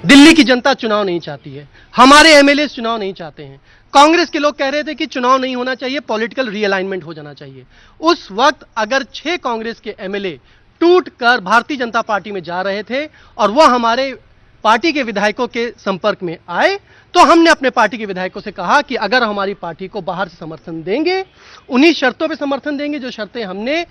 दिल्ली की जनता चुनाव नहीं चाहती है, हमारे एमएलए चुनाव नहीं चाहते हैं। कांग्रेस के लोग कह रहे थे कि चुनाव नहीं होना चाहिए, पॉलिटिकल रीअलाइनमेंट हो जाना चाहिए। उस वक्त अगर 6 कांग्रेस के एमएलए टूट कर भारतीय जनता पार्टी में जा रहे थे और वह हमारे पार्टी के विधायकों के संपर्क में आए, तो हमने अपने पार्टी के विधायकों से कहा कि अगर हमारी पार्टी को बाहर से समर्थन देंगे, उन्हीं शर्तों पर समर्थन देंगे जो शर्तें हमने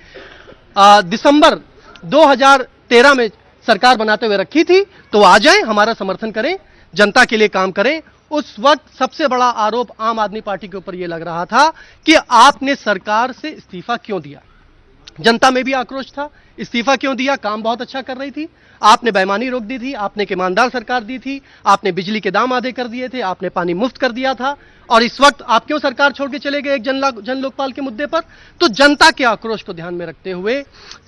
दिसंबर 2013 में सरकार बनाते हुए रखी थी, तो आ जाएं, हमारा समर्थन करें, जनता के लिए काम करें। उस वक्त सबसे बड़ा आरोप आम आदमी पार्टी के ऊपर यह लग रहा था कि आपने सरकार से इस्तीफा क्यों दिया। जनता में भी आक्रोश था, इस्तीफा क्यों दिया, काम बहुत अच्छा कर रही थी, आपने बेईमानी रोक दी थी, आपने एक ईमानदार सरकार दी थी, आपने बिजली के दाम आधे कर दिए थे, आपने पानी मुफ्त कर दिया था, और इस वक्त आप क्यों सरकार छोड़ के चले गए एक जन लोकपाल के मुद्दे पर। तो जनता के आक्रोश को ध्यान में रखते हुए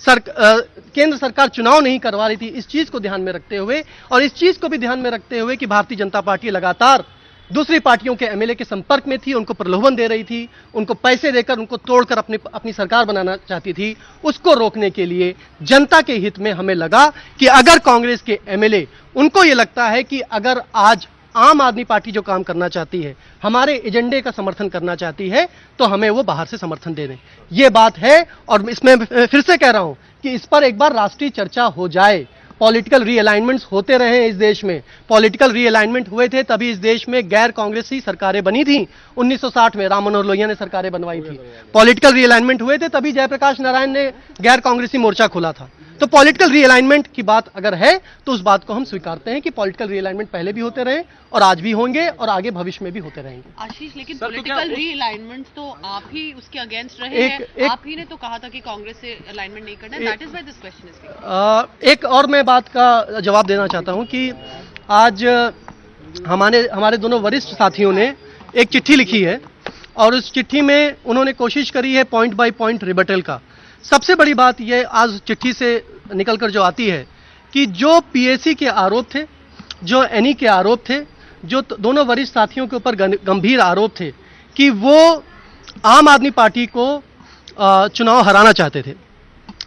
केंद्र सरकार चुनाव नहीं करवा रही थी, इस चीज को ध्यान में रखते हुए और इस चीज को भी ध्यान में रखते हुए कि भारतीय जनता पार्टी लगातार दूसरी पार्टियों के एमएलए के संपर्क में थी, उनको प्रलोभन दे रही थी, उनको पैसे देकर उनको तोड़कर अपनी सरकार बनाना चाहती थी, उसको रोकने के लिए जनता के हित में हमें लगा कि अगर कांग्रेस के एमएलए, उनको यह लगता है कि अगर आज आम आदमी पार्टी जो काम करना चाहती है, हमारे एजेंडे का समर्थन करना चाहती है, तो हमें वो बाहर से समर्थन दे दें। ये बात है, और इसमें फिर से कह रहा हूं कि इस पर एक बार राष्ट्रीय चर्चा हो जाए। पॉलिटिकल रीअलाइनमेंट्स होते रहे इस देश में, पॉलिटिकल रीअलाइनमेंट हुए थे तभी इस देश में गैर कांग्रेसी सरकारें बनी थी। 1960 में राम मनोहर लोहिया ने सरकारें बनवाई थी, पॉलिटिकल रीअलाइनमेंट हुए थे तभी जयप्रकाश नारायण ने गैर कांग्रेसी मोर्चा खोला था। तो पॉलिटिकल रीअलाइनमेंट की बात अगर है तो उस बात को हम स्वीकारते हैं कि पॉलिटिकल रीअलाइनमेंट पहले भी होते रहे और आज भी होंगे और आगे भविष्य में भी होते रहेंगे। आशीष, लेकिन पॉलिटिकल रीअलाइनमेंट तो आप ही उसके अगेंस्ट रहे हैं। आप ही ने तो कहा था कि कांग्रेस से अलाइनमेंट नहीं करना है। That is why this question is. एक और मैं बात का जवाब देना चाहता हूं कि आज हमारे दोनों वरिष्ठ साथियों ने एक चिट्ठी लिखी है और उस चिट्ठी में उन्होंने कोशिश करी है पॉइंट बाय पॉइंट रिबटल का। सबसे बड़ी बात यह आज चिट्ठी से निकलकर जो आती है कि जो पीएसी के आरोप थे, जो एनी के आरोप थे, जो दोनों वरिष्ठ साथियों के ऊपर गंभीर आरोप थे कि वो आम आदमी पार्टी को चुनाव हराना चाहते थे।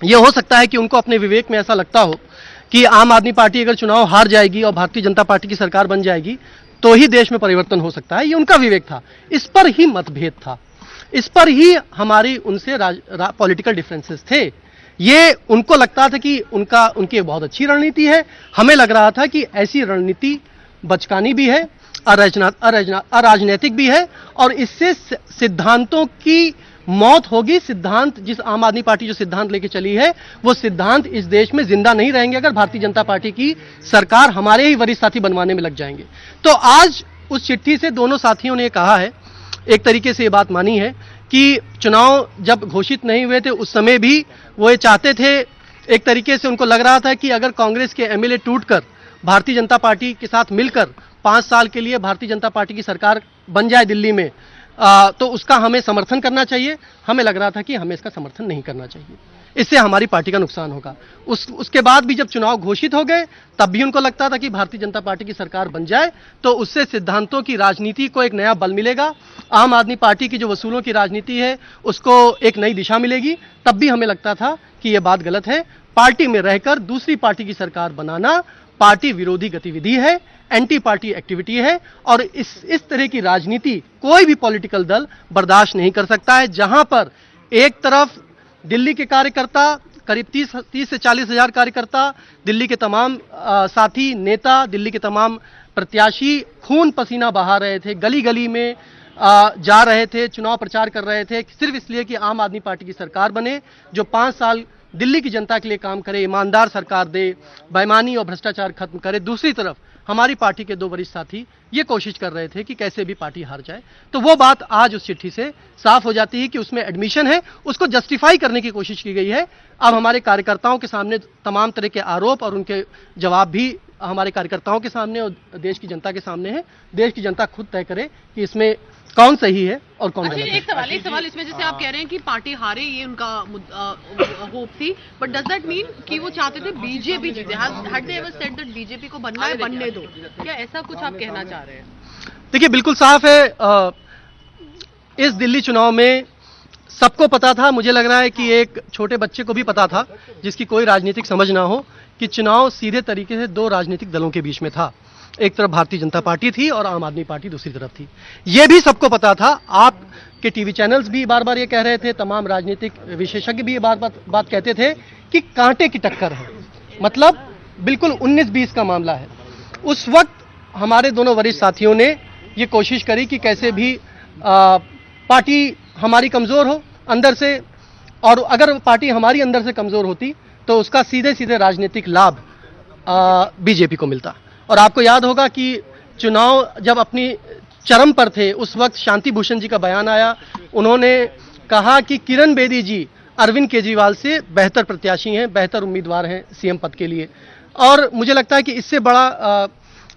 यह हो सकता है कि उनको अपने विवेक में ऐसा लगता हो कि आम आदमी पार्टी अगर चुनाव हार जाएगी और भारतीय जनता पार्टी की सरकार बन जाएगी तो ही देश में परिवर्तन हो सकता है। ये उनका विवेक था, इस पर ही मतभेद था, इस पर ही हमारी उनसे पॉलिटिकल डिफरेंसेस थे। ये उनको लगता था कि उनकी बहुत अच्छी रणनीति है, हमें लग रहा था कि ऐसी रणनीति बचकानी भी है, अराजनैतिक भी है और इससे सिद्धांतों की मौत होगी। सिद्धांत, जिस आम आदमी पार्टी जो सिद्धांत लेके चली है, वो सिद्धांत इस देश में जिंदा नहीं रहेंगे अगर भारतीय जनता पार्टी की सरकार हमारे ही वरिष्ठ साथी बनवाने में लग जाएंगे। तो आज उस चिट्ठी से दोनों साथियों ने कहा है, एक तरीके से ये बात मानी है कि चुनाव जब घोषित नहीं हुए थे उस समय भी वो ये चाहते थे, एक तरीके से उनको लग रहा था कि अगर कांग्रेस के एमएलए टूटकर भारतीय जनता पार्टी के साथ मिलकर 5 साल के लिए भारतीय जनता पार्टी की सरकार बन जाए दिल्ली में, तो उसका हमें समर्थन करना चाहिए। हमें लग रहा था कि हमें इसका समर्थन नहीं करना चाहिए, इससे हमारी पार्टी का नुकसान होगा। उसके बाद भी जब चुनाव घोषित हो गए तब भी उनको लगता था कि भारतीय जनता पार्टी की सरकार बन जाए तो उससे सिद्धांतों की राजनीति को एक नया बल मिलेगा, आम आदमी पार्टी की जो वसूलों की राजनीति है उसको एक नई दिशा मिलेगी। तब भी हमें लगता था कि यह बात गलत है, पार्टी में रहकर दूसरी पार्टी की सरकार बनाना पार्टी विरोधी गतिविधि है, एंटी पार्टी एक्टिविटी है और इस तरह की राजनीति कोई भी पॉलिटिकल दल बर्दाश्त नहीं कर सकता है। जहां पर एक तरफ दिल्ली के कार्यकर्ता, करीब 30 से 40 हजार कार्यकर्ता, दिल्ली के तमाम साथी नेता, दिल्ली के तमाम प्रत्याशी खून पसीना बहा रहे थे, गली गली में जा रहे थे, चुनाव प्रचार कर रहे थे सिर्फ इसलिए कि आम आदमी पार्टी की सरकार बने, जो 5 साल दिल्ली की जनता के लिए काम करे, ईमानदार सरकार दे, बेईमानी और भ्रष्टाचार खत्म करे। दूसरी तरफ हमारी पार्टी के 2 वरिष्ठ साथी ये कोशिश कर रहे थे कि कैसे भी पार्टी हार जाए। तो वो बात आज उस चिट्ठी से साफ हो जाती है कि उसमें एडमिशन है, उसको जस्टिफाई करने की कोशिश की गई है। अब हमारे कार्यकर्ताओं के सामने तमाम तरह के आरोप और उनके जवाब भी हमारे कार्यकर्ताओं के सामने और देश की जनता के सामने है। देश की जनता खुद तय करे कि इसमें कौन सही है और कौन गलत है। एक सवाल इसमें, जैसे आप कह रहे हैं कि पार्टी हारे, ये उनका होप थी, बट डज दैट मीन कि वो चाहते थे बीजेपी जीते? Had they ever said that BJP को बनना है, बनने दो? क्या ऐसा कुछ आप कहना चाह रहे हैं? देखिए, बिल्कुल साफ है, इस दिल्ली चुनाव में सबको पता था, मुझे लग रहा है कि एक छोटे बच्चे को भी पता था जिसकी कोई राजनीतिक समझ ना हो, कि चुनाव सीधे तरीके से 2 राजनीतिक दलों के बीच में था। एक तरफ भारतीय जनता पार्टी थी और आम आदमी पार्टी दूसरी तरफ थी। ये भी सबको पता था, आपके टीवी चैनल्स भी बार बार ये कह रहे थे, तमाम राजनीतिक विशेषज्ञ भी ये बात कहते थे कि कांटे की टक्कर है, मतलब बिल्कुल 19-20 का मामला है। उस वक्त हमारे दोनों वरिष्ठ साथियों ने ये कोशिश करी कि कैसे भी पार्टी हमारी कमजोर हो अंदर से, और अगर पार्टी हमारी अंदर से कमजोर होती तो उसका सीधे सीधे राजनीतिक लाभ बीजेपी को मिलता। और आपको याद होगा कि चुनाव जब अपनी चरम पर थे उस वक्त शांति भूषण जी का बयान आया, उन्होंने कहा कि किरण बेदी जी अरविंद केजरीवाल से बेहतर प्रत्याशी हैं, बेहतर उम्मीदवार हैं सीएम पद के लिए। और मुझे लगता है कि इससे बड़ा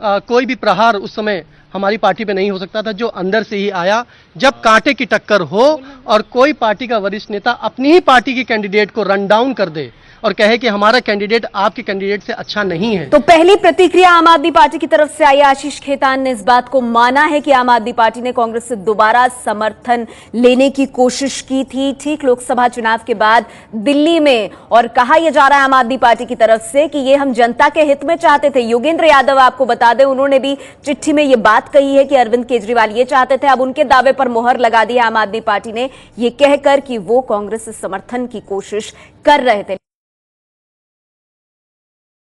कोई भी प्रहार उस समय हमारी पार्टी पे नहीं हो सकता था, जो अंदर से ही आया। जब कांटे की टक्कर हो और कोई पार्टी का वरिष्ठ नेता अपनी ही पार्टी के कैंडिडेट को रन डाउन कर दे और कहे कि हमारा कैंडिडेट आपके कैंडिडेट से अच्छा नहीं है। तो पहली प्रतिक्रिया आम आदमी पार्टी की तरफ से आई। आशीष खेतान ने इस बात को माना है कि आम आदमी पार्टी ने कांग्रेस से दोबारा समर्थन लेने की कोशिश की थी ठीक लोकसभा चुनाव के बाद दिल्ली में, और कहा यह जा रहा है आम आदमी पार्टी की तरफ से कि ये हम जनता के हित में चाहते थे। योगेंद्र यादव आपको बता दें, उन्होंने भी चिट्ठी में ये बात कही है कि अरविंद केजरीवाल ये चाहते थे। अब उनके दावे पर मोहर लगा दी आम आदमी पार्टी ने, ये कहकर कि वो कांग्रेस से समर्थन की कोशिश कर रहे थे।